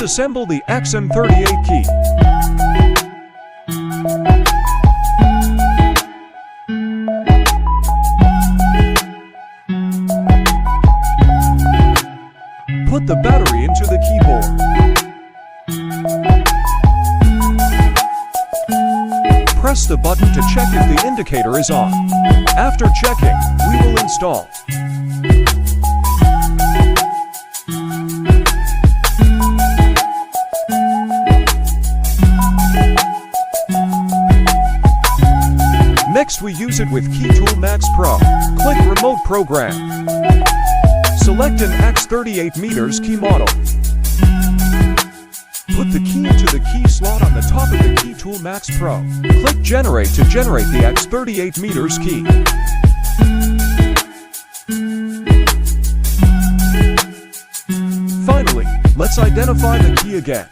Disassemble the XM38 key. Put the battery into the keyboard. Press the button to check if the indicator is on. After checking, we will install. Next, we use it with KeyTool Max Pro. Click Remote Program. Select an X38 key model. Put the key into the key slot on the top of the KeyTool Max Pro. Click Generate to generate the X38 key. Finally, let's identify the key again.